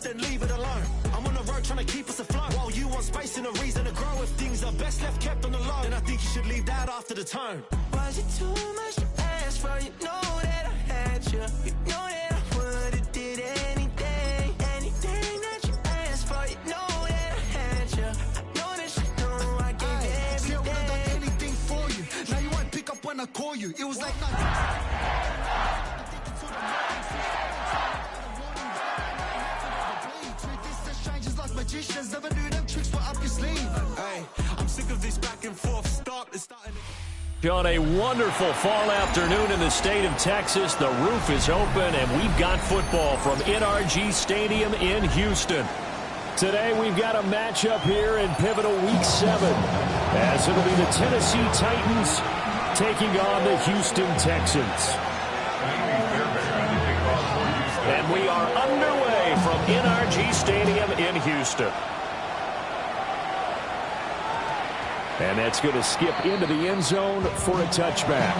then leave it alone. I'm on the road trying to keep us afloat, while you want space and a reason to grow. If things are best left kept on the low, then I think you should leave that after the tone. Was it too much to ask for? You know that I had you. You know that I would've did anything that you asked for. You know that I had you. I know that you know I gave you everything. See, I would've done anything for you. Now you won't pick up when I call you. It was like nothing. Magicians never knew them tricks were up your sleeve. Hey, I'm sick of this back and forth. On a wonderful fall afternoon in the state of Texas, the roof is open and we've got football from NRG Stadium in Houston. Today we've got a matchup here in pivotal week 7, as it'll be the Tennessee Titans taking on the Houston Texans. And we are underway from NRG Stadium in Houston. And that's going to skip into the end zone for a touchback.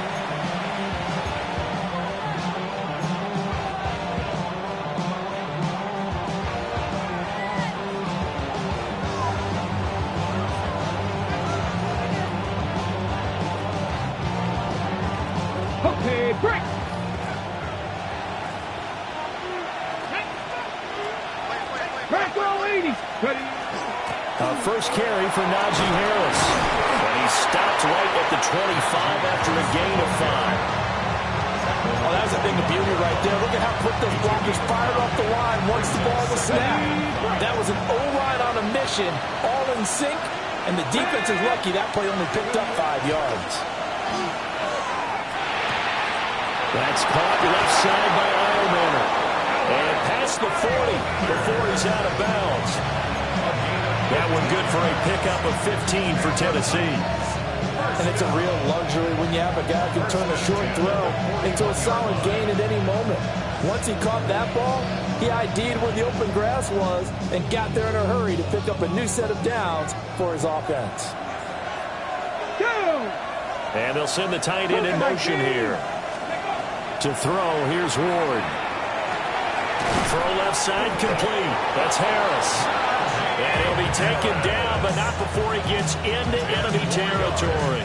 Okay, break. Back row 80. Ready. First carry for Najee Harris. And he stopped right at the 25 after a gain of 5. Oh, that's a thing of beauty right there. Look at how quick those blockers fired off the line once the ball was snapped. That was an O-line on a mission, all in sync, and the defense is lucky that play only picked up 5 yards. That's caught left side by Ironman. And past the 40 before he's out of bounds. That one good for a pickup of 15 for Tennessee. And it's a real luxury when you have a guy who can turn a short throw into a solid gain at any moment. Once he caught that ball, he ID'd where the open grass was and got there in a hurry to pick up a new set of downs for his offense. And they'll send the tight end in motion here. To throw, here's Ward. Throw left side complete. That's Harris. And he'll be taken down, but not before he gets into enemy territory.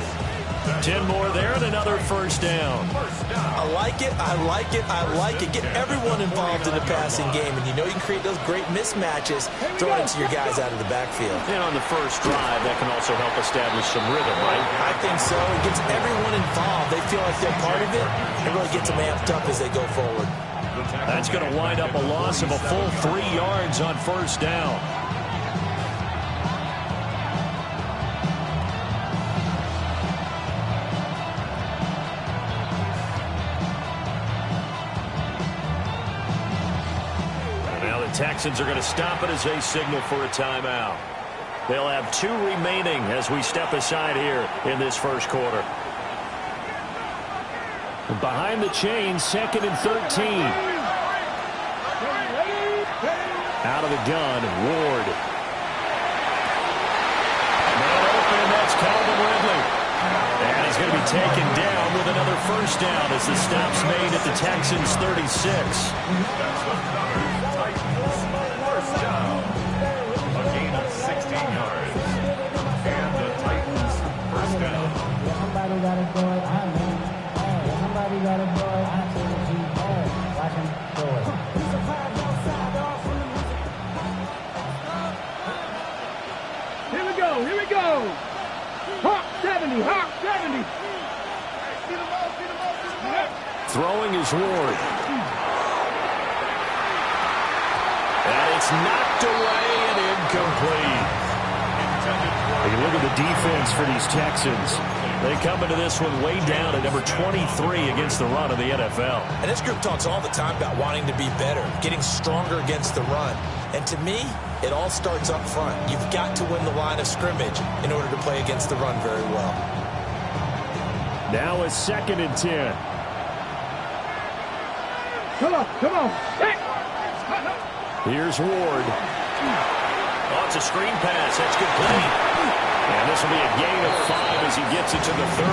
10 more there and another first down. I like it, I like it, I like it. Get everyone involved in the passing game, and you know you can create those great mismatches throwing it to your guys out of the backfield. And on the first drive, that can also help establish some rhythm, right? I think so. It gets everyone involved. They feel like they're part of it. It really gets them amped up as they go forward. That's going to wind up a loss of a full 3 yards on first down. Texans are going to stop it as they signal for a timeout. They'll have 2 remaining as we step aside here in this first quarter. Behind the chain, 2nd and 13. Out of the gun, Ward. Man open, and that's Calvin Ridley. And he's going to be taken down with another first down as the stop's made at the Texans' 36. Here we go. Hawk 70, Hawk 70. Throwing is Ward. And it's knocked away and incomplete. You look at the defense for these Texans. They come into this one way down at number 23 against the run of the NFL. And this group talks all the time about wanting to be better, getting stronger against the run. And to me, it all starts up front. You've got to win the line of scrimmage in order to play against the run very well. Now it's 2nd and 10. Come on, come on. Hey. Here's Ward. Oh, it's a screen pass. That's complete. And this will be a gain of 5 as he gets it to the 30.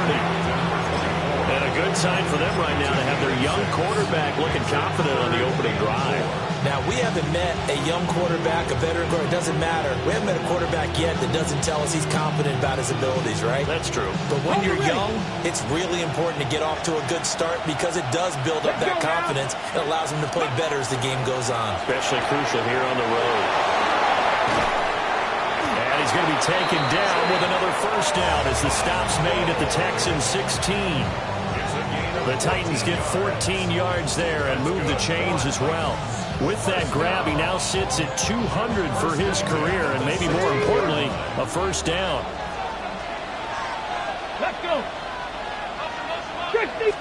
And a good sign for them right now to have their young quarterback looking confident on the opening drive. Now, we haven't met a young quarterback, a veteran quarterback. It doesn't matter. We haven't met a quarterback yet that doesn't tell us he's confident about his abilities, right? That's true. But when you're young, it's really important to get off to a good start because it does build up that confidence. It allows him to play better as the game goes on. Especially crucial here on the road. And he's going to be taken down with another first down as the stop's made at the Texans 16. The Titans get 14 yards there and move the chains as well. With that grab, he now sits at 200 for his career, and maybe more importantly, a first down. Let's go. 50.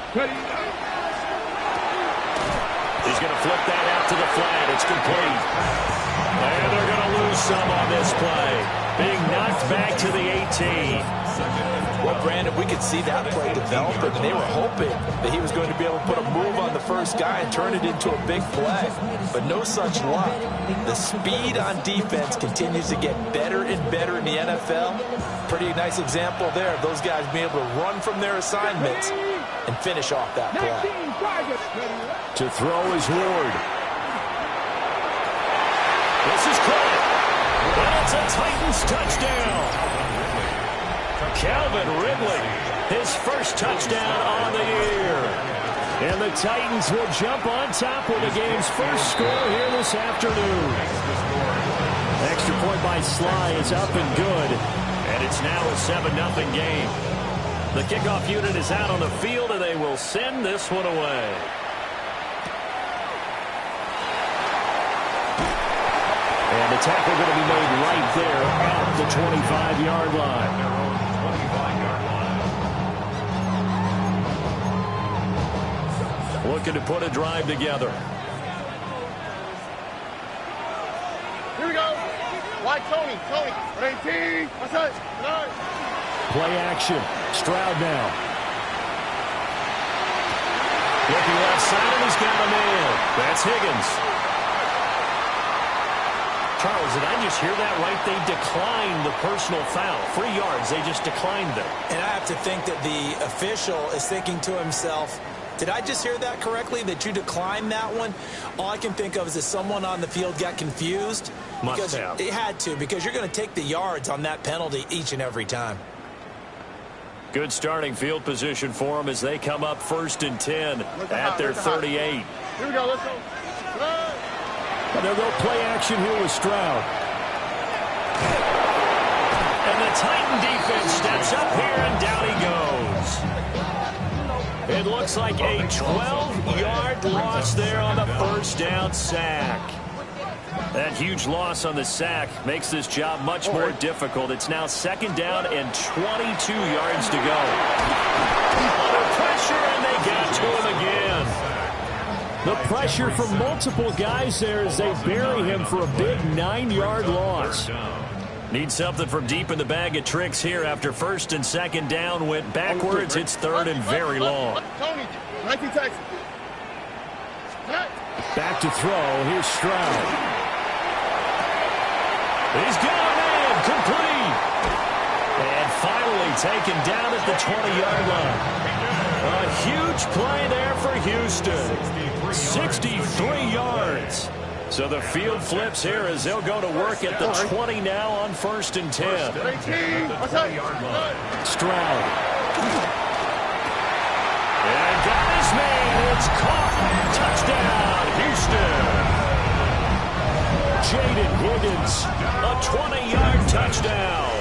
He's going to flip that out to the flat. It's complete. And they're going to lose some on this play. Being knocked back to the 18. Well, Brandon, we could see that play develop, and they were hoping that he was going to be able to put a move on the first guy and turn it into a big play. But no such luck. The speed on defense continues to get better and better in the NFL. Pretty nice example there of those guys being able to run from their assignments and finish off that play. To throw is Ward. This is caught. That's a Titans touchdown. Calvin Ridley, his first touchdown on the year. And the Titans will jump on top with the game's first score here this afternoon. Extra point by Sly is up and good. And it's now a 7-0 game. The kickoff unit is out on the field, and they will send this one away. And the tackle going to be made right there at the 25-yard line. Looking to put a drive together. Here we go. White Tony. 18. What's up? Play action. Stroud now. Looking left side, and he's got a man. That's Higgins. Charles, did I just hear that right? They declined the personal foul. 3 yards, they just declined them. And I have to think that the official is thinking to himself, did I just hear that correctly, that you declined that one? All I can think of is that someone on the field got confused. Must have. It had to, because you're going to take the yards on that penalty each and every time. Good starting field position for them as they come up 1st and 10 at their 38. Here we go. Let's go. And they'll go play action here with Stroud. And the Titan defense steps up here, and down he goes. It looks like a 12-yard loss there on the first down sack. That huge loss on the sack makes this job much more difficult. It's now 2nd down and 22 yards to go. Under pressure, and they got to him again. The pressure from multiple guys there as they bury him for a big 9-yard loss. Need something from deep in the bag of tricks here after 1st and 2nd down went backwards. It's 3rd and very long. Back to throw. Here's Stroud. He's got a man. Complete. And finally taken down at the 20-yard line. A huge play there for Houston. 63 yards. So the field flips here as they'll go to work at the 20 now on 1st and 10. Stroud. And got his man. It's caught. Touchdown, Houston. Jaden Higgins, a 20-yard touchdown.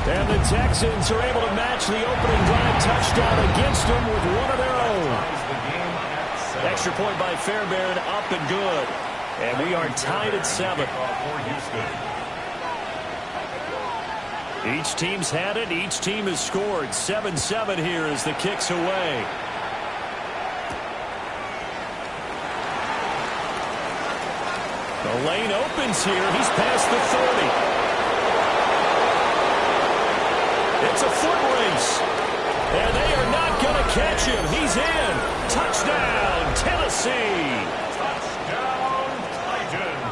And the Texans are able to match the opening drive touchdown against them with one of their own. Extra point by Fairbairn, up and good. And we are tied at 7. Each team's had it. Each team has scored. 7-7 here as the kick's away. The lane opens here. He's past the 30. It's a foot race. And they are not going to catch him. He's in. Touchdown, Tennessee.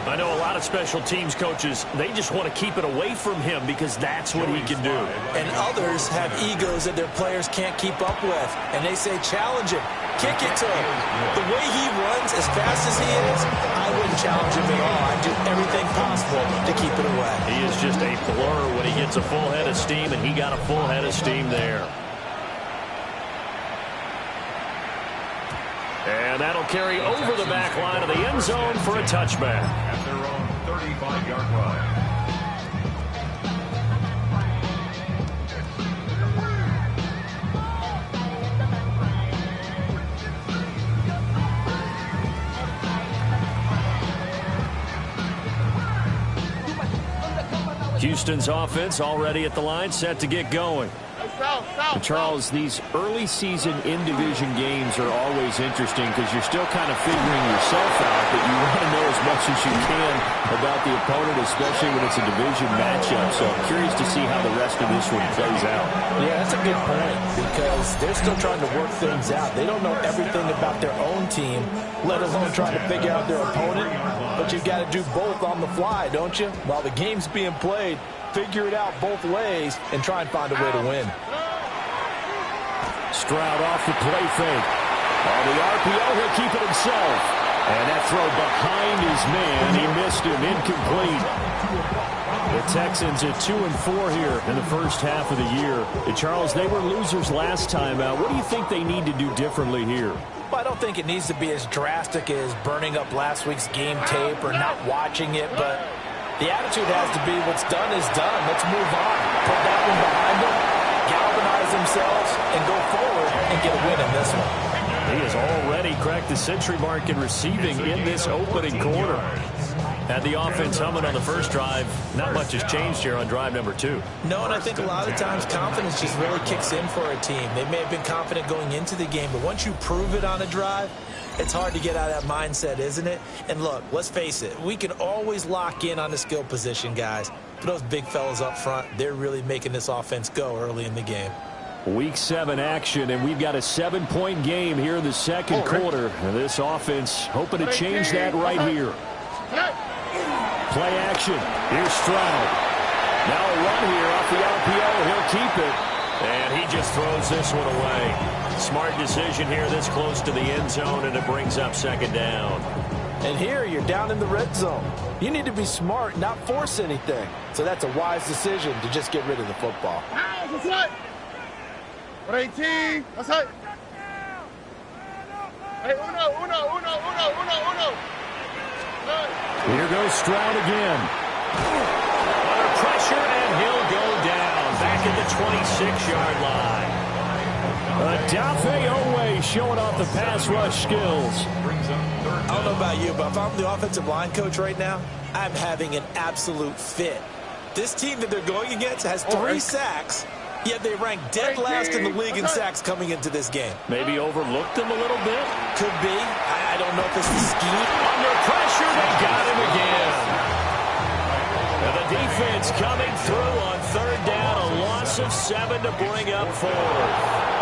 A know a lot of special teams coaches, they just want to keep it away from him because that's what he can do. And others have egos that their players can't keep up with. And they say, challenge him. Kick it to him. The way he runs as fast as he is, I wouldn't challenge him at all. I'd do everything possible to keep it away. He is just a blur when he gets a full head of steam, and he got a full head of steam there. And that'll carry over the back line of the end zone for a touchback. At their own 35-yard line. Houston's offense already at the line, set to get going. And Charles, these early season in-division games are always interesting because you're still kind of figuring yourself out, but you want to know as much as you can about the opponent, especially when it's a division matchup. So I'm curious to see how the rest of this one plays out. Yeah, that's a good point because they're still trying to work things out. They don't know everything about their own team, let alone trying to figure out their opponent. But you've got to do both on the fly, don't you? While the game's being played, figure it out both ways and try and find a way to win. Stroud off the play fake. On the RPO, he'll keep it himself. And that throw behind his man, he missed him, incomplete. The Texans at 2-4 here in the first half of the year. And Charles, they were losers last time out. What do you think they need to do differently here? Well, I don't think it needs to be as drastic as burning up last week's game tape or not watching it, but the attitude has to be what's done is done. Let's move on. Put that one behind them, galvanize themselves, and go forward and get a win in this one. He has already cracked the century mark in receiving in this opening quarter. Had the offense humming on the first drive. Not much has changed here on drive number 2. No, and I think a lot of times confidence just really kicks in for a team. They may have been confident going into the game, but once you prove it on a drive, it's hard to get out of that mindset, isn't it? And look, let's face it, we can always lock in on the skill position, guys. But those big fellas up front, they're really making this offense go early in the game. Week 7 action, and we've got a 7-point game here in the second quarter. And this offense hoping to change that right here. Play action. Here's Stroud. Now a run here off the RPO. He'll keep it. And he just throws this one away. Smart decision here this close to the end zone, and it brings up second down. And here you're down in the red zone. You need to be smart, not force anything. So that's a wise decision to just get rid of the football. Por 18. Outside. Hey, uno. Here goes Stroud again. Under pressure, and he'll go down. Back at the 26-yard line. Adafe Owe showing off the pass rush skills. I don't know about you, but if I'm the offensive line coach right now, I'm having an absolute fit. This team that they're going against has 3 sacks, yet they rank dead last in the league in sacks coming into this game. Maybe overlooked them a little bit? Could be. I don't know if it's the scheme. Under pressure, they got him again. And the defense coming through on third down, a loss of 7 to bring up 4th.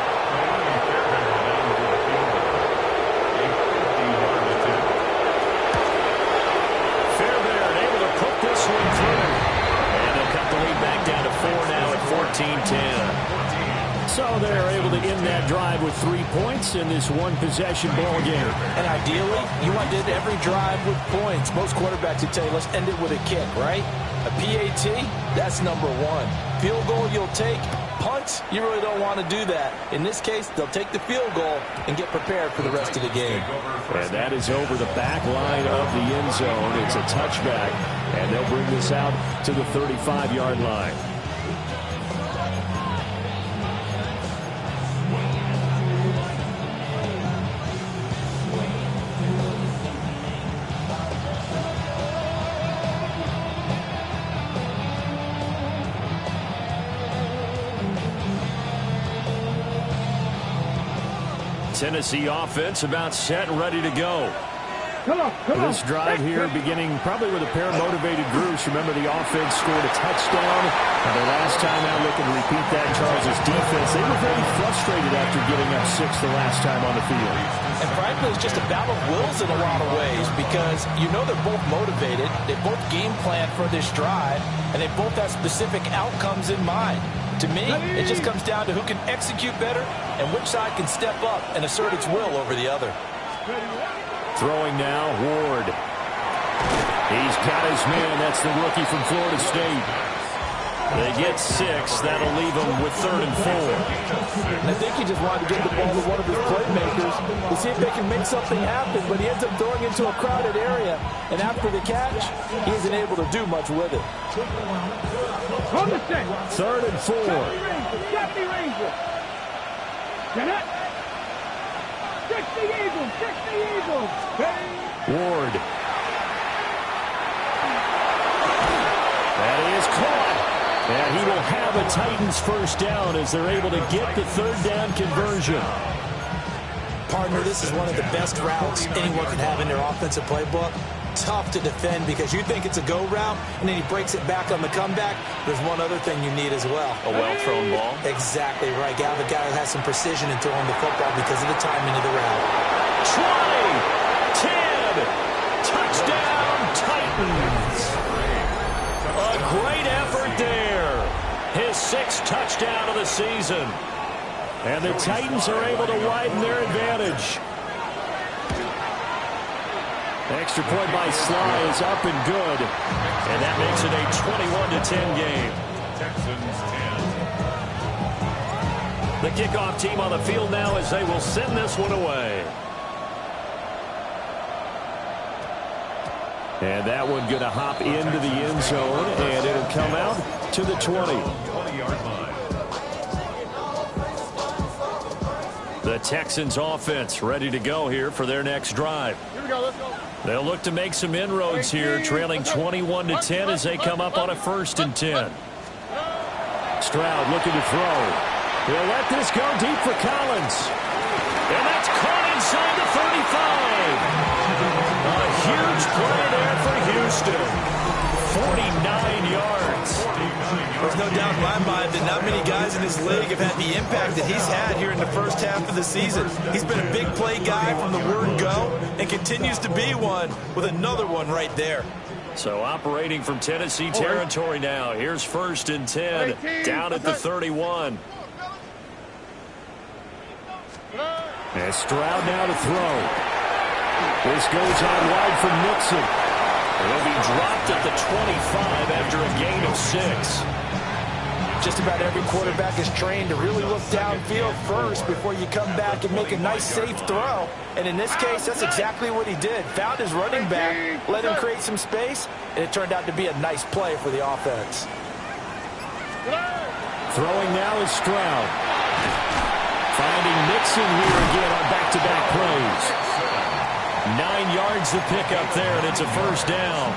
So they're able to end that drive with 3 points in this one-possession ball game. And ideally, you want to end every drive with points. Most quarterbacks would tell you, let's end it with a kick, right? A PAT, that's number 1. Field goal you'll take. Punt, you really don't want to do that. In this case, they'll take the field goal and get prepared for the rest of the game. And that is over the back line of the end zone. It's a touchback, and they'll bring this out to the 35-yard line. Tennessee offense about set and ready to go. This drive here beginning probably with a pair of motivated groups. Remember, the offense scored a touchdown. And their last time out looking to repeat that, Charles' defense, they were very frustrated after giving up 6 the last time on the field. And frankly, it's just a battle of wills in a lot of ways because you know they're both motivated. They both game plan for this drive, and they both have specific outcomes in mind. To me, it just comes down to who can execute better and which side can step up and assert its will over the other. Throwing now, Ward. He's got his man. That's the rookie from Florida State. They get 6. That'll leave them with 3rd and 4. And I think he just wanted to get the ball to one of his playmakers to see if they can make something happen, but he ends up throwing into a crowded area. And after the catch, he isn't able to do much with it. 3rd and 4. Ward. That is caught. And he will have a Titans first down as they're able to get the 3rd down conversion. Partner, this is one of the best routes anyone can have in their offensive playbook. Tough to defend because you think it's a go route, and then he breaks it back on the comeback. There's one other thing you need as well. A well-thrown ball. Exactly right. You have a guy who has some precision in throwing the football because of the timing of the route. 20, 10, touchdown Titans. A great effort there. His 6th touchdown of the season. And the Titans are able to widen their advantage. Extra point by Sly is up and good. And that makes it a 21-10 game. Texans 10. The kickoff team on the field now as they will send this one away. And that one going to hop into the end zone, and it'll come out to the 20. 20-yard line. The Texans offense ready to go here for their next drive. Here we go, let's go. They'll look to make some inroads here, trailing 21-10 as they come up on a 1st and 10. Stroud looking to throw. He'll let this go deep for Collins. And that's caught inside the 35. A huge play there for Houston. 49 yards. There's no doubt in my mind that not many guys in this league have had the impact that he's had here in the first half of the season. He's been a big play guy from the word go and continues to be one with another one right there. So operating from Tennessee territory now. Here's 1st and 10 down at the 31. And Stroud now to throw. This goes out wide for Nixon. It'll be dropped at the 25 after a gain of 6. Just about every quarterback is trained to really look downfield first before you come back and make a nice, safe throw. And in this case, that's exactly what he did. Found his running back, let him create some space, and it turned out to be a nice play for the offense. Throwing now is Stroud. Finding Nixon here again on back-to-back plays. 9 yards to pick up there, and it's a 1st down.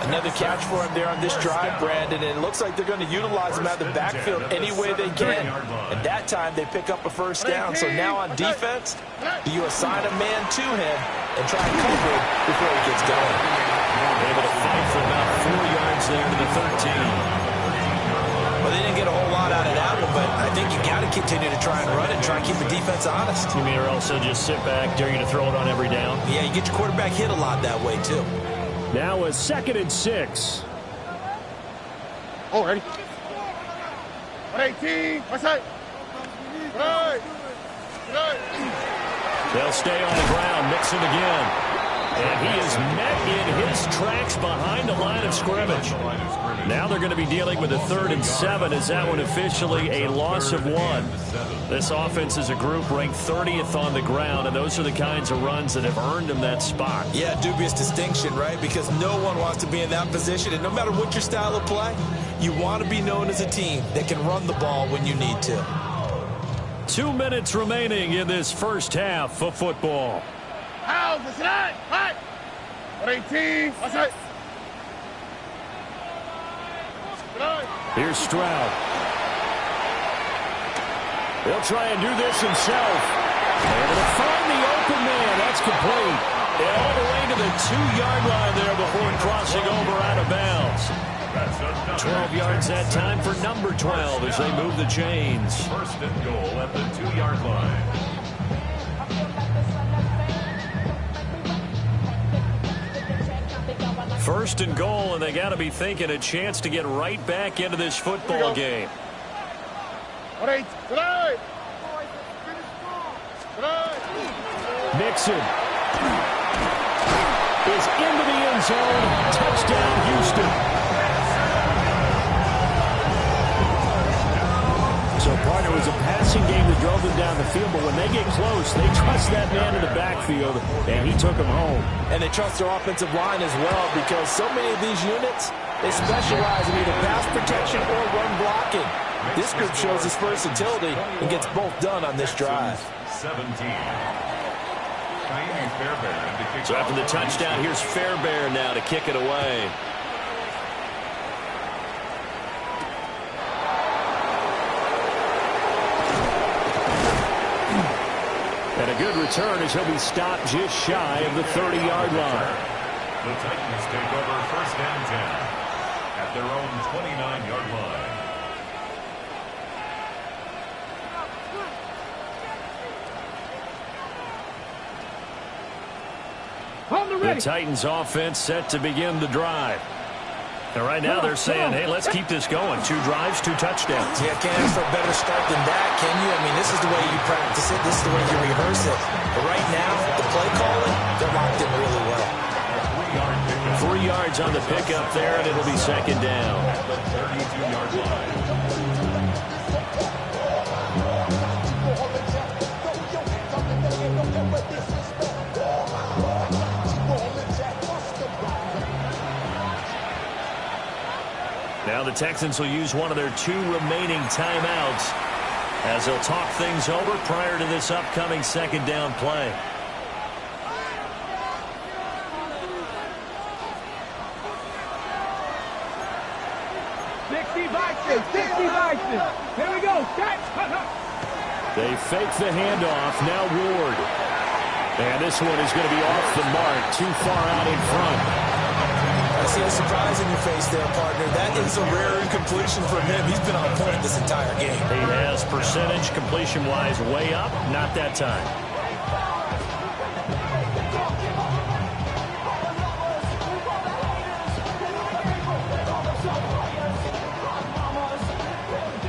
Another catch for him there on this drive, Brandon, and it looks like they're going to utilize him out of the backfield any way they can. And that time they pick up a 1st down. So now on defense, do you assign a man to him and try and cover him before he gets going? Able to fight for about 4 yards there to the 13. Well, they didn't get a whole lot out of that one, but I think you got to continue to try and run it, try and keep the defense honest. You mean or also just sit back, dare you to throw it on every down? Yeah, you get your quarterback hit a lot that way, too. Now a 2nd and 6. Oh, ready? 118. What's that? Right. They'll stay on the ground. Nixon again. And he is met in his tracks behind the line of scrimmage. Now they're going to be dealing with a 3rd and 7 as that one officially a loss of 1. This offense as a group ranked 30th on the ground, and those are the kinds of runs that have earned them that spot. Yeah, dubious distinction, right? Because no one wants to be in that position, and no matter what your style of play, you want to be known as a team that can run the ball when you need to. 2 minutes remaining in this first half of football. How's this tonight? 118. What's that? Here's Stroud. He'll try and do this himself. Able to find the open man. That's complete. All the way to the 2-yard line there before crossing over out of bounds. 12 yards that time for number 12 as they move the chains. First and goal at the 2-yard line. First and goal, and they got to be thinking a chance to get right back into this football game. Mixon is into the end zone. Touchdown, Houston. So, partner, it was a passing game that drove them down the field, but when they get close, they trust that man in the backfield, and he took them home. And they trust their offensive line as well, because so many of these units, they specialize in either pass protection or run blocking. This group shows its versatility and gets both done on this drive. 17. So after the touchdown, here's Fairbairn now to kick it away. And a good return as he'll be stopped just shy of the 30-yard line. The Titans take over first and 10 at their own 29-yard line. The Titans offense set to begin the drive. And right now they're saying, hey, let's keep this going. 2 drives, 2 touchdowns. Yeah, can't ask for a better start than that, can you? I mean, this is the way you practice it. This is the way you rehearse it. But right now, the play calling, they're locked in really well. 3 yards on the pickup there, and it'll be second down. At the 32-yard line. Now the Texans will use one of their 2 remaining timeouts as they'll talk things over prior to this upcoming second down play. Here we go. They fake the handoff. Now Ward. And this one is going to be off the mark. Too far out in front. I see a surprise in your face there, partner. That is a rare incompletion from him. He's been on point this entire game. He has percentage completion-wise way up. Not that time.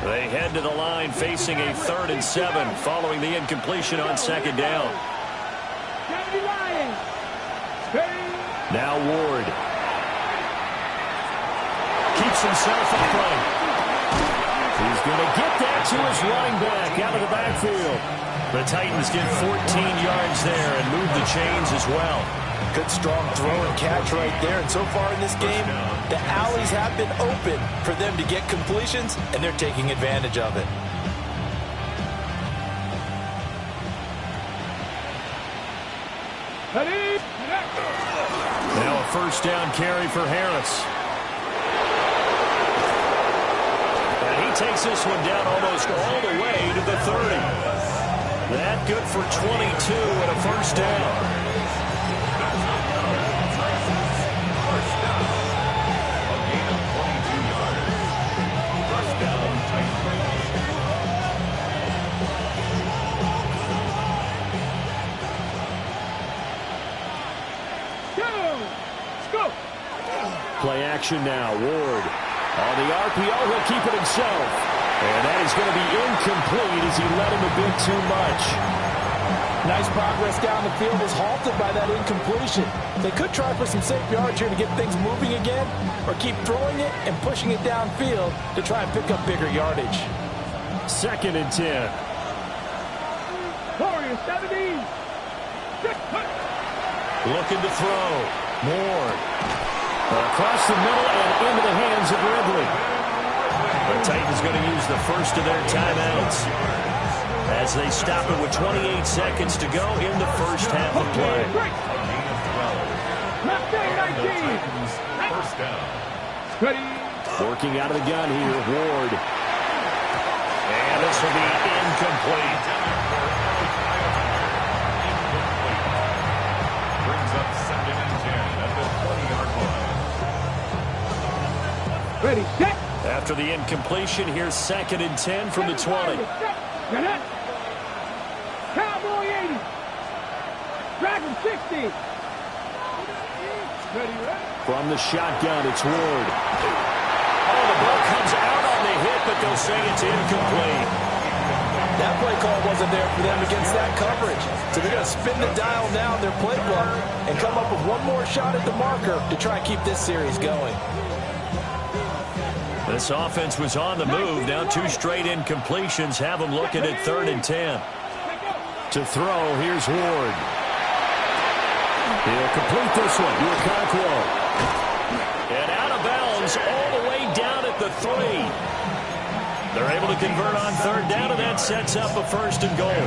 They head to the line facing a 3rd and 7 following the incompletion on second down. Now Ward. Keeps himself upright. He's going to get that to his running back out of the backfield. The Titans get 14 yards there and move the chains as well. Good strong throw and catch right there. And so far in this game, the alleys have been open for them to get completions, and they're taking advantage of it. Now a first down carry for Harris. And he takes this one down almost all the way to the 30. That good for 22 and a first down. Play action now. Ward on the RPO. He'll keep it himself. And that is going to be incomplete as he led him a bit too much. Nice progress down the field is halted by that incompletion. They could try for some safe yards here to get things moving again, or keep throwing it and pushing it downfield to try and pick up bigger yardage. 2nd and 10. Warriors 17. Looking to throw. Ward. Across the middle and into the hands of Ridley. The Titans going to use the first of their timeouts as they stop it with 28 seconds to go in the first half of play. First down. Working out of the gun here, Ward. And this will be incomplete. Brings up Ready, set. After the incompletion, here's 2nd and 10 from the 20. Cowboy 80. Dragon 60. From the shotgun, it's Ward. Oh, the ball comes out on the hit, but they'll say it's incomplete. That play call wasn't there for them against that coverage. So they're going to spin the dial now in their playbook and come up with one more shot at the marker to try and keep this series going. This offense was on the move. Now 2 straight incompletions have them looking at 3rd and 10. To throw, here's Ward. He'll complete this one. Okonkwo. And out of bounds all the way down at the 3. They're able to convert on 3rd down, and that sets up a 1st and goal.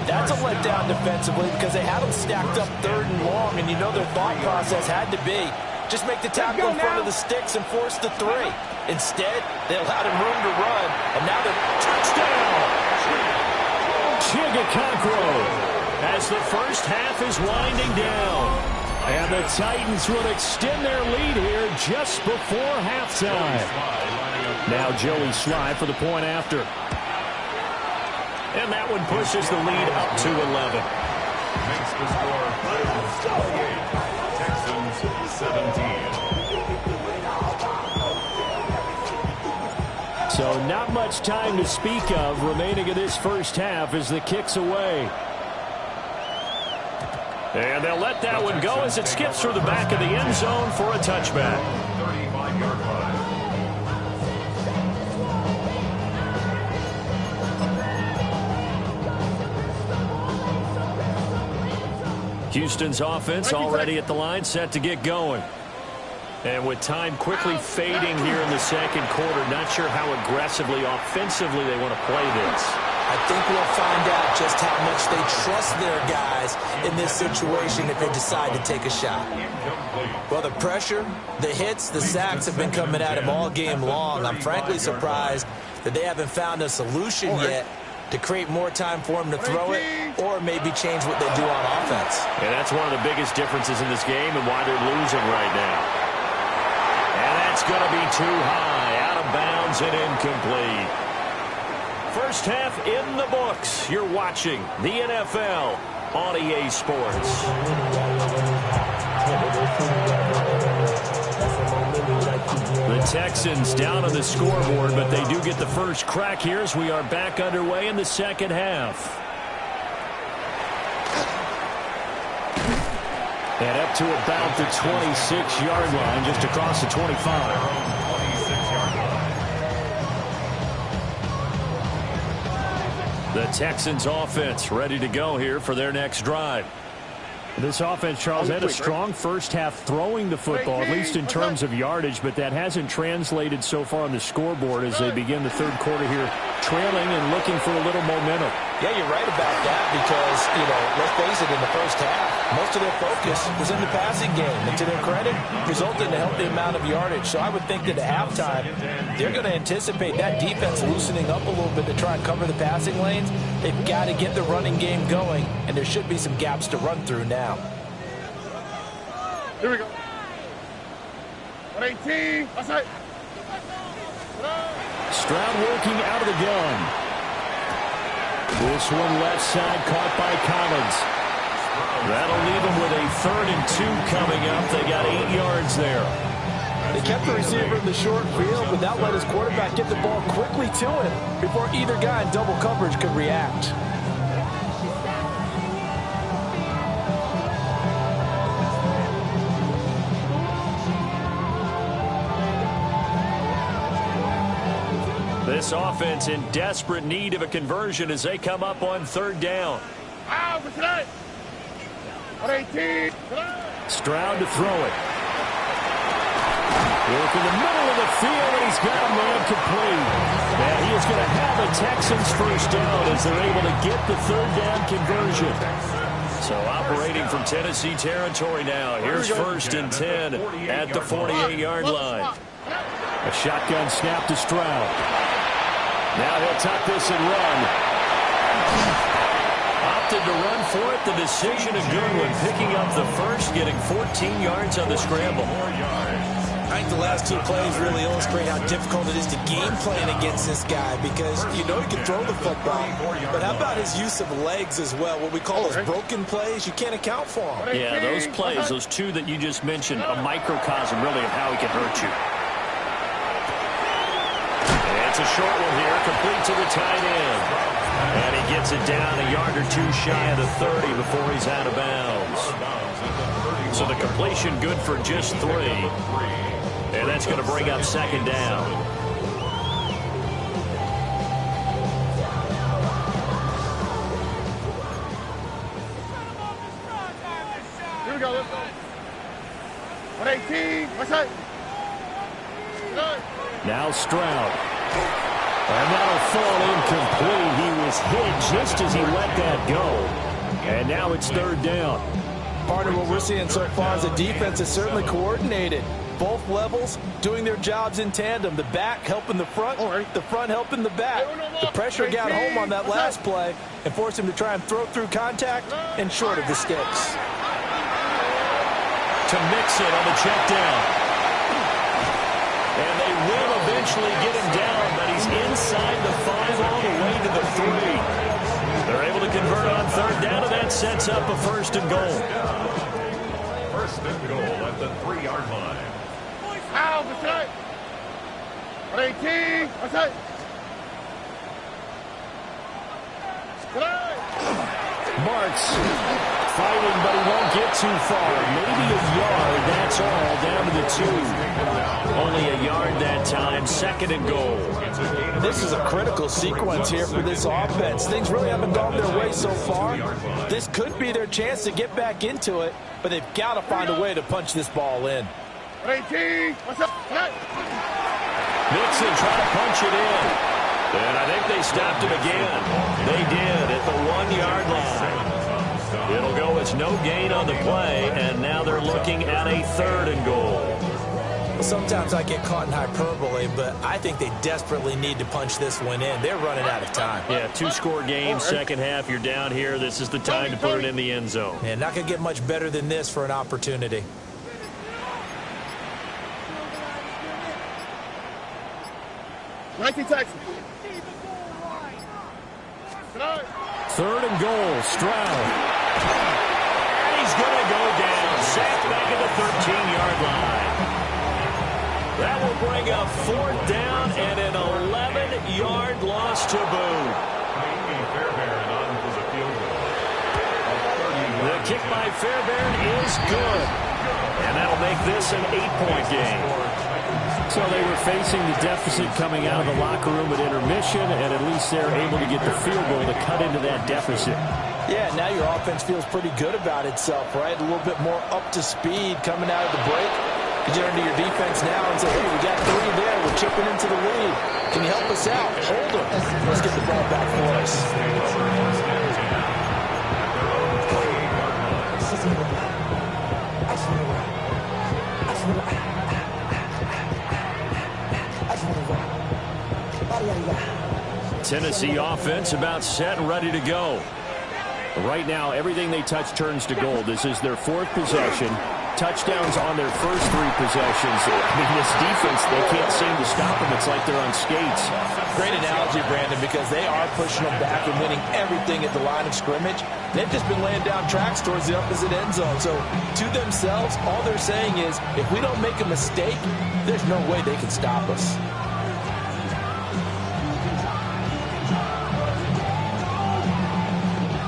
That's a letdown defensively because they had them stacked up 3rd and long, and you know their thought process had to be just make the tackle in front of the sticks and force the 3. Instead, they allowed him room to run, and now they're touchdown. Okonkwo as the first half is winding down. And the Titans will extend their lead here just before halftime. Now Joey Sly for the point after. And that one pushes the lead up to 11. Makes the score Titans 28, Texans 17. So not much time to speak of remaining in this first half as the kick's away. And they'll let that one go as it skips through the back of the end zone for a touchback. 35-yard line. Houston's offense already at the line, set to get going. And with time quickly fading here in the second quarter, not sure how aggressively, offensively they want to play this. I think we'll find out just how much they trust their guys in this situation if they decide to take a shot. Well, the pressure, the hits, the sacks have been coming at him all game long. I'm frankly surprised that they haven't found a solution yet to create more time for him to throw it or maybe change what they do on offense. And that's one of the biggest differences in this game and why they're losing right now. And that's going to be too high, out of bounds and incomplete. First half in the books. You're watching the NFL on EA Sports. The Texans down on the scoreboard, but they do get the first crack here as we are back underway in the second half. And up to about the 26-yard line, just across the 25. The Texans offense ready to go here for their next drive. This offense, Charles, had a strong first half throwing the football, at least in terms of yardage, but that hasn't translated so far on the scoreboard as they begin the third quarter here, trailing and looking for a little momentum. Yeah, you're right about that because, let's face it, in the first half, most of their focus was in the passing game. And to their credit, resulted in a healthy amount of yardage. So I would think that at halftime, they're going to anticipate that defense loosening up a little bit to try and cover the passing lanes. They've got to get the running game going, and there should be some gaps to run through now. Here we go. 118. Outside. Stroud working out of the gun. This one left side caught by Collins. That'll leave them with a 3rd and 2 coming up. They got 8 yards there. They kept the receiver in the short field, but that let his quarterback get the ball quickly to him before either guy in double coverage could react. This offense in desperate need of a conversion as they come up on 3rd down. Stroud to throw it. Work in the middle of the field, and he's got a man complete. And he is going to have a Texans first down as they're able to get the 3rd down conversion. So operating from Tennessee territory now. Here's 1st and 10 at the 48-yard line. A shotgun snap to Stroud. Now he'll tuck this and run. Opted to run for it. The decision a good one. Picking up the first, getting 14 yards on the scramble. 19 the last two plays really illustrate how difficult it is to game plan against this guy because you know he can throw the football. But how about his use of legs as well? What we call those broken plays, you can't account for them. Yeah, those plays, those two that you just mentioned, a microcosm really of how he can hurt you. And it's a short one here, complete to the tight end. And he gets it down a yard or two shy of the 30 before he's out of bounds. So the completion good for just 3. And that's going to bring up second down. Here we go, let's go. 118, what's that? Now Stroud. And that'll fall incomplete. He was hit just as he let that go. And now it's third down. Partner, what we're seeing so far is the defense is certainly coordinated. Both levels doing their jobs in tandem. The back helping the front helping the back. The pressure got home on that last play and forced him to try and throw through contact and short of the sticks. To mix it on the check down. And they will eventually get him down, but he's inside the 5 all the way to the 3. They're able to convert on third down, and that sets up a first and goal. First and goal at the 3-yard line. Ow, what's that? 118, what's that? Marks fighting, but he won't get too far. Maybe a yard, that's all, down to the 2. Only a yard that time, second and goal. This is a critical sequence here for this offense. Things really haven't gone their way so far. This could be their chance to get back into it, but they've got to find a way to punch this ball in. 118, what's up? Nixon trying to punch it in. And I think they stopped him again. They did at the 1-yard line. It'll go as no gain on the play, and now they're looking at a third and goal. Sometimes I get caught in hyperbole, but I think they desperately need to punch this one in. They're running out of time. Yeah, 2-score game, second half, you're down here. This is the time to put it in the end zone. And not going to get much better than this for an opportunity. Texans. Third and goal, Stroud. And he's going to go down. Sacked back at the 13-yard line. That will bring up fourth down and an 11-yard loss to boot. The kick by Fairbairn is good. And that'll make this an 8-point game. So they were facing the deficit coming out of the locker room at intermission, and at least they're able to get the field goal to cut into that deficit. Yeah, now your offense feels pretty good about itself, right? A little bit more up to speed coming out of the break. You turn to your defense now and say, hey, we got 3 there. We're chipping into the lead. Can you help us out? Hold them. Let's get the ball back for us. Tennessee offense about set and ready to go. Right now, everything they touch turns to gold. This is their 4th possession. Touchdowns on their first 3 possessions. I mean, this defense, they can't seem to stop them. It's like they're on skates. Great analogy, Brandon, because they are pushing them back and winning everything at the line of scrimmage. They've just been laying down tracks towards the opposite end zone. So, to themselves, all they're saying is, if we don't make a mistake, there's no way they can stop us.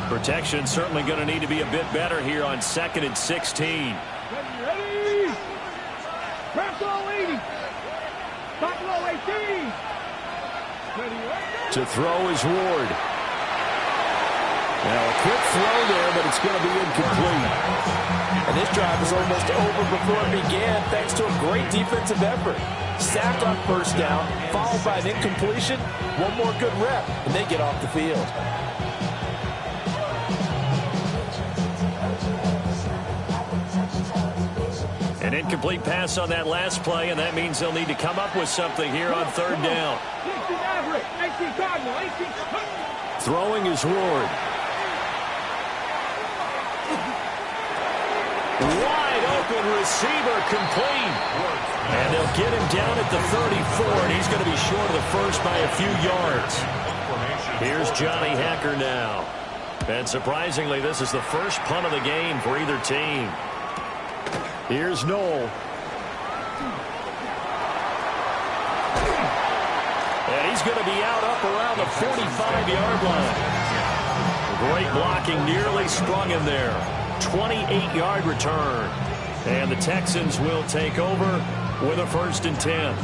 Protection certainly going to need to be a bit better here on 2nd and 16. Ready? Press low 80. Top low 18. To throw is Ward. Now a quick throw there, but it's going to be incomplete. And this drive is almost over before it began thanks to a great defensive effort. Sack on first down, followed by an incompletion. One more good rep, and they get off the field. An incomplete pass on that last play, and that means they'll need to come up with something here on third down. Throwing is Ward. Wide open receiver complete. And they'll get him down at the 34, and he's going to be short of the first by a few yards. Here's Johnny Hacker now. And surprisingly, this is the first punt of the game for either team. Here's Noel. And he's going to be out up around the 45-yard line. Great blocking, nearly sprung him there. 28-yard return. And the Texans will take over with a 1st and 10.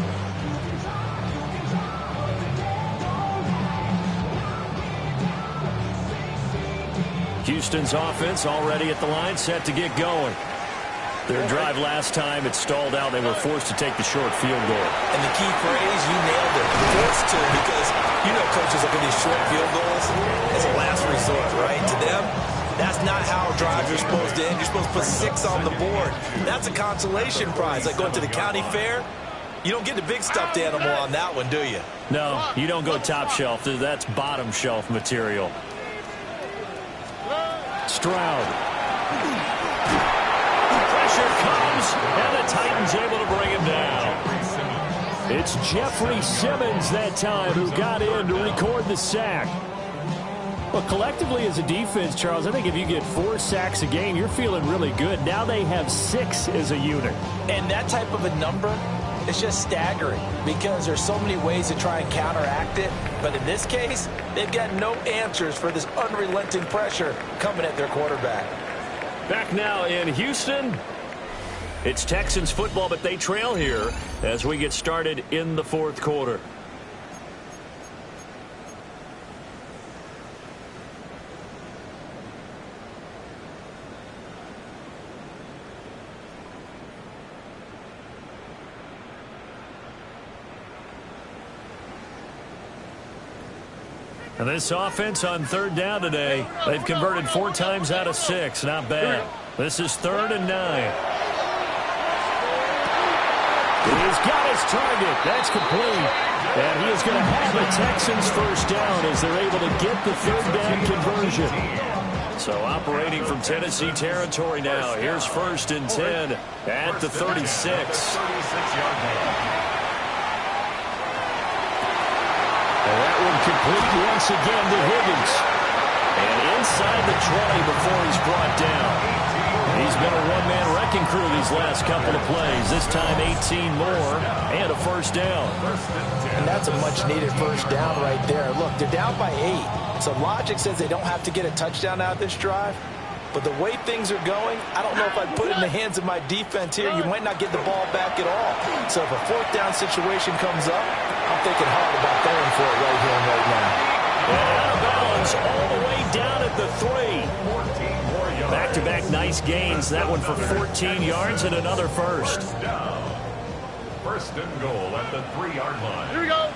Houston's offense already at the line, set to get going. Their drive last time, it stalled out. They were forced to take the short field goal. And the key phrase, you nailed it, forced to, because you know coaches look at these short field goals as a last resort, right? To them, that's not how drives are supposed to end. You're supposed to put 6 on the board. That's a consolation prize. Like going to the county fair, you don't get the big stuffed animal on that one, do you? No, you don't go top shelf. That's bottom shelf material. Stroud. Pressure comes, and the Titans able to bring him down. It's Jeffrey Simmons that time who got in to record the sack. Well, collectively as a defense, Charles, I think if you get 4 sacks a game, you're feeling really good. Now they have 6 as a unit. And that type of a number is just staggering because there's so many ways to try and counteract it. But in this case, they've got no answers for this unrelenting pressure coming at their quarterback. Back now in Houston. It's Texans football, but they trail here as we get started in the 4th quarter. And this offense on 3rd down today, they've converted 4 times out of 6. Not bad. This is 3rd and 9. He's got his target. That's complete. And he is going to have the Texans 1st down as they're able to get the 3rd down conversion. So operating from Tennessee territory now. Here's 1st and 10 at the 36. That one complete once again to Higgins. And inside the 20 before he's brought down. He's been a one-man wrecking crew these last couple of plays. This time 18 more and a 1st down. And that's a much-needed 1st down right there. Look, they're down by 8. So logic says they don't have to get a touchdown out of this drive. But the way things are going, I don't know if I'd put it in the hands of my defense here. You might not get the ball back at all. So if a 4th down situation comes up, I'm thinking hard about going for it right here and right now. And out of bounds all the way down at the 3. Back-to-back nice gains. That one for 14 yards and another 1st. 1st and goal at the 3-yard line. Here we go.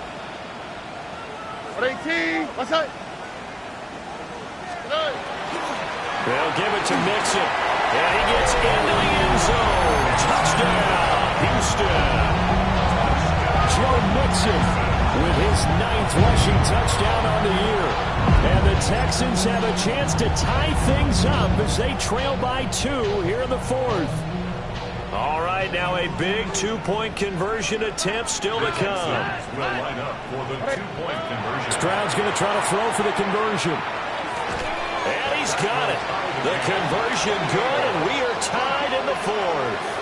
18. What's that? They'll give it to Mixon. And he gets into the end zone. Touchdown, Houston. Joe Mixon with his 9th rushing touchdown on the year. And the Texans have a chance to tie things up as they trail by 2 here in the 4th. All right, now a big 2-point conversion attempt still to come. Will line up for the 2-point conversion. Stroud's going to try to throw for the conversion. And he's got it. The conversion good, and we are tied in the 4th.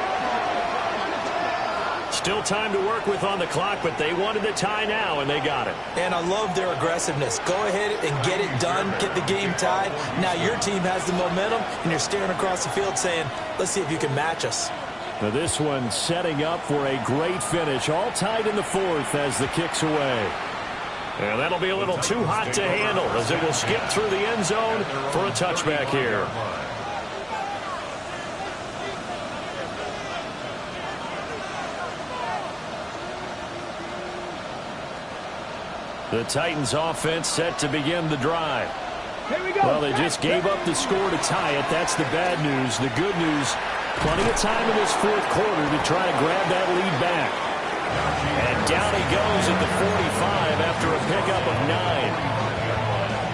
Still time to work with on the clock, but they wanted the tie now, and they got it. And I love their aggressiveness. Go ahead and get it done, get the game tied. Now your team has the momentum, and you're staring across the field saying, let's see if you can match us. Now this one setting up for a great finish. All tied in the 4th as the kick's away. And that'll be a little too hot to handle as it will skip through the end zone for a touchback here. The Titans offense set to begin the drive. Here we go. Well, they just gave up the score to tie it. That's the bad news. The good news, plenty of time in this 4th quarter to try to grab that lead back. And down he goes at the 45 after a pickup of 9.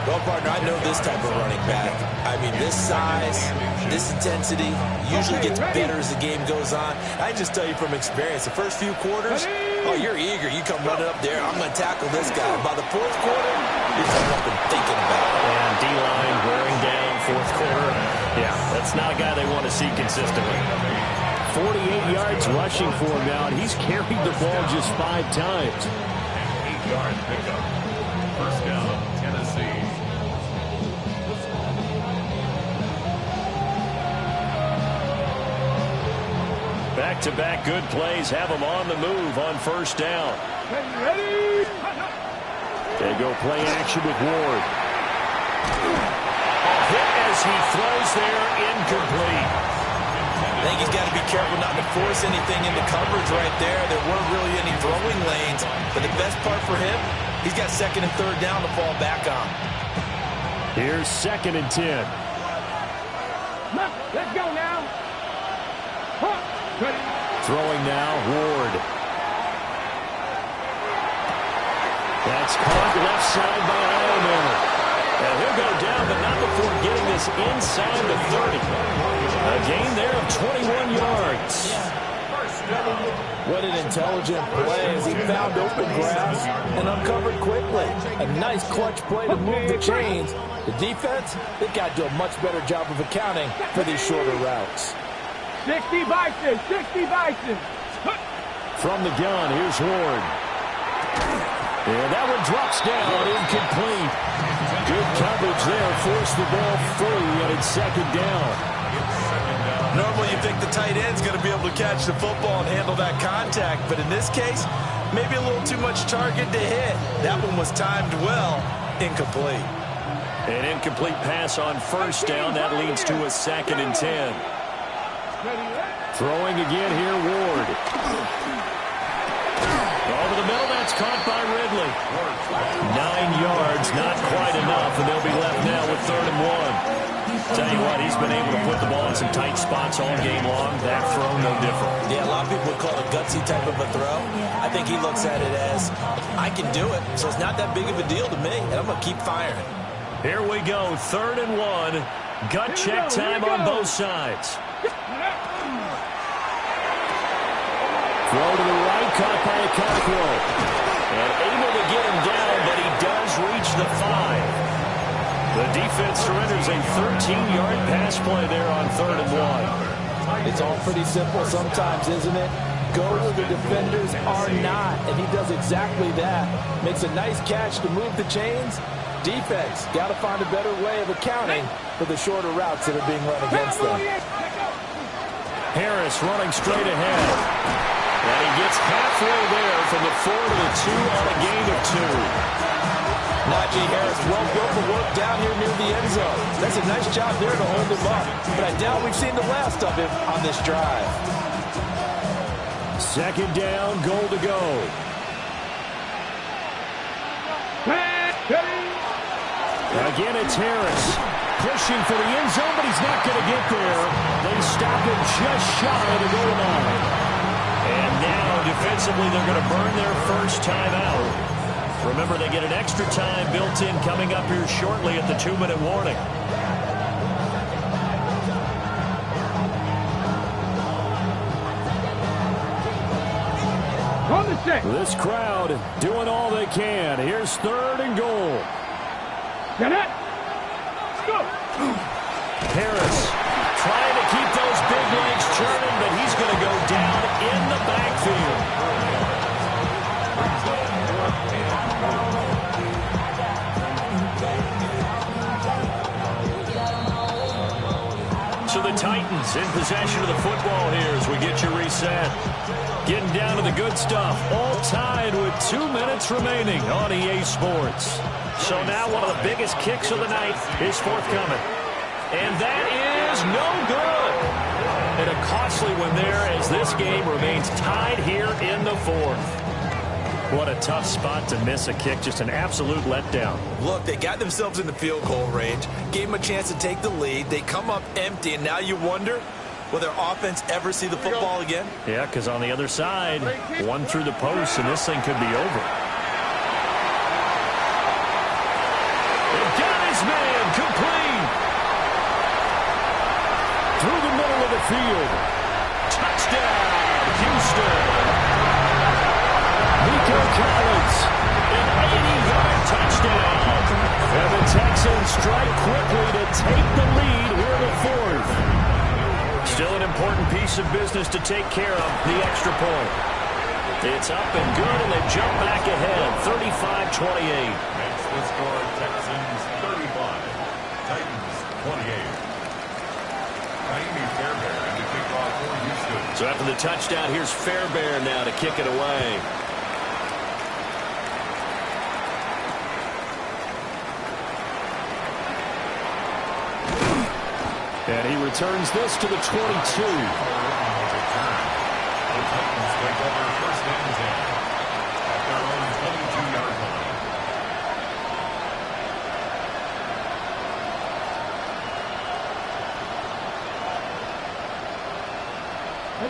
Well, partner, I know this type of running back. I mean, this size, this intensity usually gets better as the game goes on. I just tell you from experience, the first few quarters, oh, you're eager. You come running up there, I'm going to tackle this guy. By the fourth quarter, you're coming up and thinking about it. And D-line wearing down fourth quarter. Yeah, that's not a guy they want to see consistently. 48 yards rushing for him now, and he's carried the ball just 5 times. 8-yard pickup. First down, Tennessee. Back-to-back good plays have him on the move on first down. Ready? They go play action with Ward. A hit as he throws there, incomplete. I think he's got to be careful not to force anything into coverage right there. There weren't really any throwing lanes, but the best part for him, he's got second and third down to fall back on. Here's 2nd and 10. Let's go now. Ready? Throwing now, Ward. That's caught left side by Ironman. And he'll go down, but not before getting this inside the 30. A gain there of 21 yards. What an intelligent play as he found open grass and uncovered quickly. A nice clutch play to move the chains. The defense, they've got to do a much better job of accounting for these shorter routes. 60 Bison, 60 Bison. From the gun, here's Ward. And that one drops down, incomplete. Good coverage there, forced the ball free, and it's 2nd down. Normally you think the tight end's going to be able to catch the football and handle that contact, but in this case, maybe a little too much target to hit. That one was timed well, incomplete. An incomplete pass on first down, that leads to a 2nd and 10. Throwing again here, Ward. Over the middle, that's caught by Ridley. 9 yards, not quite enough, and they'll be left now with 3rd and 1. Tell you what, he's been able to put the ball in some tight spots all game long. That throw, no different. Yeah, a lot of people would call it a gutsy type of a throw. I think he looks at it as, I can do it, so it's not that big of a deal to me, and I'm going to keep firing. Here we go, 3rd and 1. Gut check time on both sides. Throw to the right, caught by Okonkwo. And able to get him down, but he does reach the 5. The defense surrenders a 13-yard pass play there on 3rd and 1. It's all pretty simple sometimes, isn't it? Go where the defenders are not, and he does exactly that. Makes a nice catch to move the chains. Defense, got to find a better way of accounting for the shorter routes that are being run against them. Harris running straight ahead. And he gets halfway there from the 4 to the 2 on a gain of 2. Najee Harris, well built for work down here near the end zone. That's a nice job there to hold him up. But I doubt we've seen the last of him on this drive. 2nd down, goal to go. Again, it's Harris. Pushing for the end zone, but he's not going to get there. They stop him just shy of the goal line. And now, defensively, they're going to burn their first timeout. Remember, they get an extra time built in coming up here shortly at the 2-minute warning. This crowd doing all they can. Here's 3rd and goal. Get it. Go. Harris trying to keep those big legs churning, but he's going to go down in the backfield. So the Titans in possession of the football here as we get you reset. Getting down to the good stuff. All tied with 2 minutes remaining on EA Sports. So now one of the biggest kicks of the night is forthcoming. And that is no good. And a costly one there as this game remains tied here in the 4th. What a tough spot to miss a kick. Just an absolute letdown. Look, they got themselves in the field goal range, gave them a chance to take the lead. They come up empty, and now you wonder, will their offense ever see the football again? Yeah, because on the other side, one through the post, and this thing could be over. They've got it field. Touchdown, Houston. Nico Collins, an 80-yard touchdown. And the Texans strike quickly to take the lead here in the fourth. Still an important piece of business to take care of, the extra point. It's up and good, and they jump back ahead, 35-28. Makes the score Texans 35, Titans 28. Fairbairn and the kickoff for Houston. So after the touchdown, here's Fairbairn now to kick it away. And he returns this to the 22. The Titans take over first and 10 at their own 22-yard line.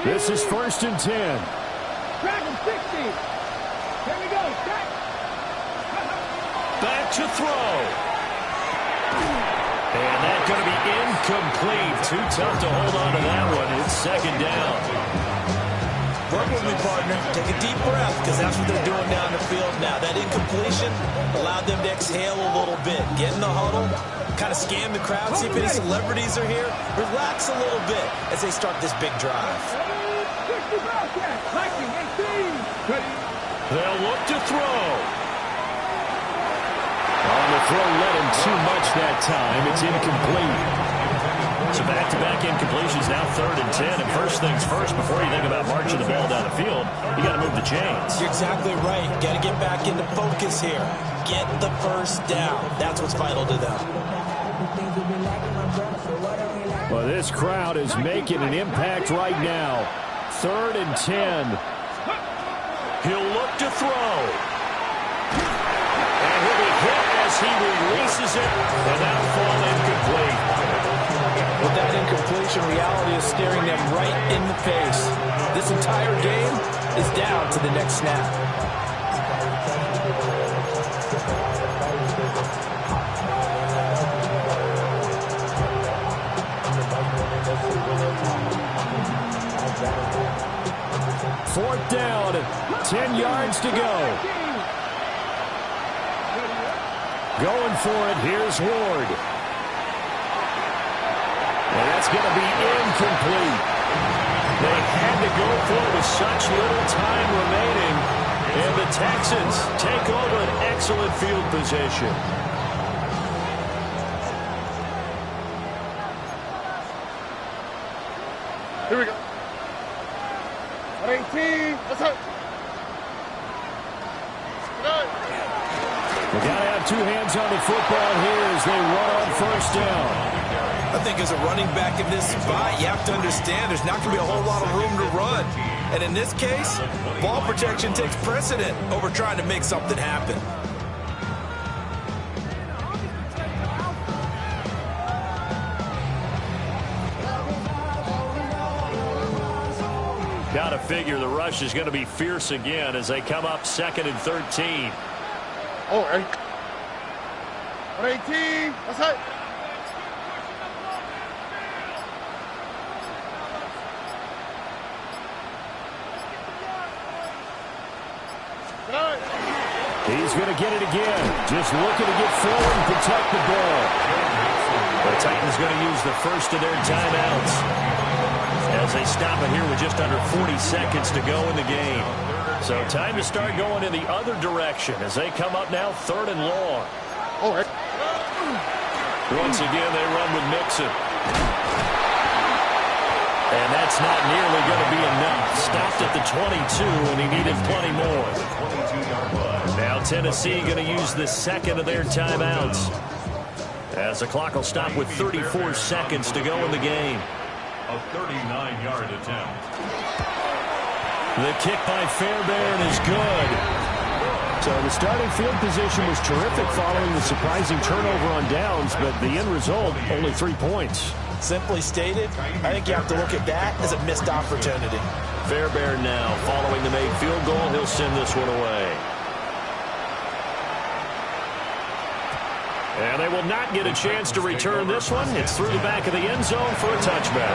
This is first and 10. Track him, 60. Here we go, track. Back to throw. And that's going to be incomplete. Too tough to hold on to that one. It's second down. Work with me, partner. Take a deep breath, because that's what they're doing down the field now. That incompletion allowed them to exhale a little bit. Get in the huddle, kind of scan the crowd, see if any celebrities are here. Relax a little bit as they start this big drive. They'll look to throw. On the throw, led him too much that time. It's incomplete. So back-to-back incompletions, now third and 10. And first things first, before you think about marching the ball down the field, you got to move the chains. You're exactly right. Got to get back into focus here. Get the first down. That's what's vital to them. Well, this crowd is making an impact right now. Third and 10. He'll look to throw. And he'll be hit as he releases it, and that'll fall incomplete. With that incompletion, reality is staring them right in the face. This entire game is down to the next snap. Fourth down, 10 yards to go. Going for it, here's Ward. And that's going to be incomplete. They had to go for it with such little time remaining. And the Texans take over an excellent field position. Here we go. 18. Let's go. We got to have two hands on the football here as they run on first down. I think as a running back in this spot, you have to understand there's not going to be a whole lot of room to run. And in this case, ball protection takes precedent over trying to make something happen. Got to figure the rush is going to be fierce again as they come up second and 13. Oh, 18. Let's go. He's going to get it again. Just looking to get forward and protect the ball. The Titans going to use the first of their timeouts as they stop it here with just under 40 seconds to go in the game. So time to start going in the other direction as they come up now third and long. Once again, they run with Mixon. And that's not nearly going to be enough. Stopped at the 22, and he needed plenty more. Now Tennessee going to use the second of their timeouts as the clock will stop with 34 seconds to go in the game. A 39-yard attempt. The kick by Fairbairn is good. So the starting field position was terrific following the surprising turnover on downs, but the end result, only 3 points. Simply stated, I think you have to look at that as a missed opportunity. Fairbairn now, following the made field goal, he'll send this one away. And they will not get a chance to return this one. It's through the back of the end zone for a touchback.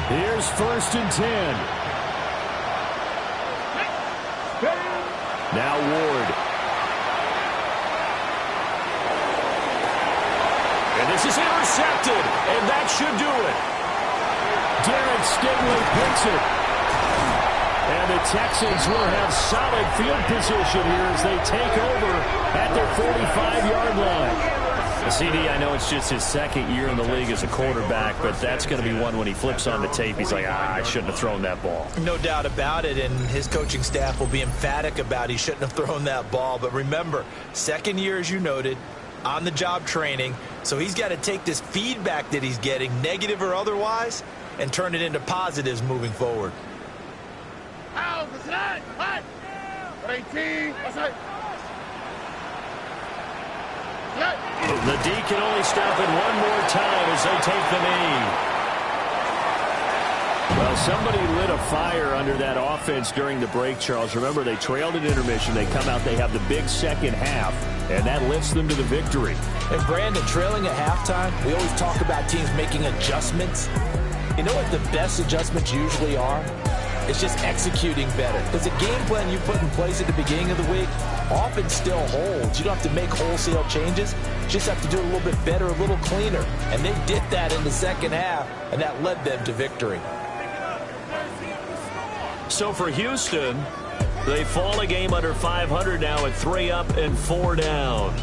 Here's 1st and 10. Now Ward. And this is intercepted, and that should do it. Derek Stingley picks it. And the Texans will have solid field position here as they take over at their 45-yard line. CD, I know it's just his 2nd year in the league as a quarterback, but that's going to be one when he flips on the tape, he's like, I shouldn't have thrown that ball. No doubt about it, and his coaching staff will be emphatic about he shouldn't have thrown that ball. But remember, 2nd year, as you noted, on-the-job training, so he's got to take this feedback that he's getting, negative or otherwise, and turn it into positives moving forward. 18, The D can only stop it one more time as they take the knee. Well, somebody lit a fire under that offense during the break, Charles. Remember, they trailed at intermission. They come out, they have the big second half, and that lifts them to the victory. And Brandon, trailing at halftime, we always talk about teams making adjustments. You know what the best adjustments usually are? It's just executing better. Because the game plan you put in place at the beginning of the week often still holds. You don't have to make wholesale changes. You just have to do it a little bit better, a little cleaner. And they did that in the second half, and that led them to victory. So for Houston, they fall a game under 500 now at 3 up and 4 down.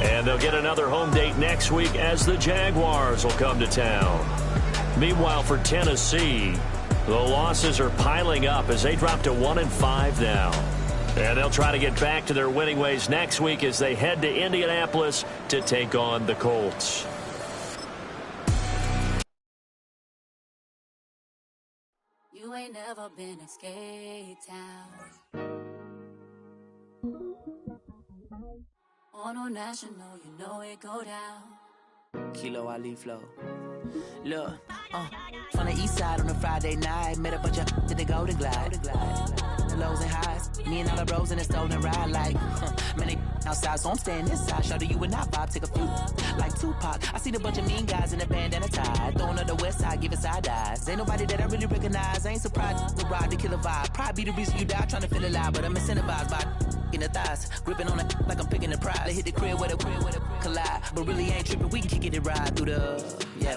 And they'll get another home date next week as the Jaguars will come to town. Meanwhile, for Tennessee, the losses are piling up as they drop to 1-5 now. And they'll try to get back to their winning ways next week as they head to Indianapolis to take on the Colts. You ain't never been in skate town. On a national, you know it go down. Kilo Ali flow. Look, from the east side on a Friday night, met a bunch of to the Golden Glide. The lows and highs, me and all the bros in a stolen ride, like, man, they outside, so I'm staying this side. Show you and I vibe, take a few, like Tupac. I seen a bunch of mean guys in a bandana tie, throwing up the west side, giving side eyes. Ain't nobody that I really recognize, I ain't surprised to ride the killer vibe. Probably be the reason you die, trying to feel alive, but I'm incentivized by in the thighs, gripping on it like I'm picking the prize. They hit the crib with a collide, but really ain't tripping, we can kick it and ride through the, yeah,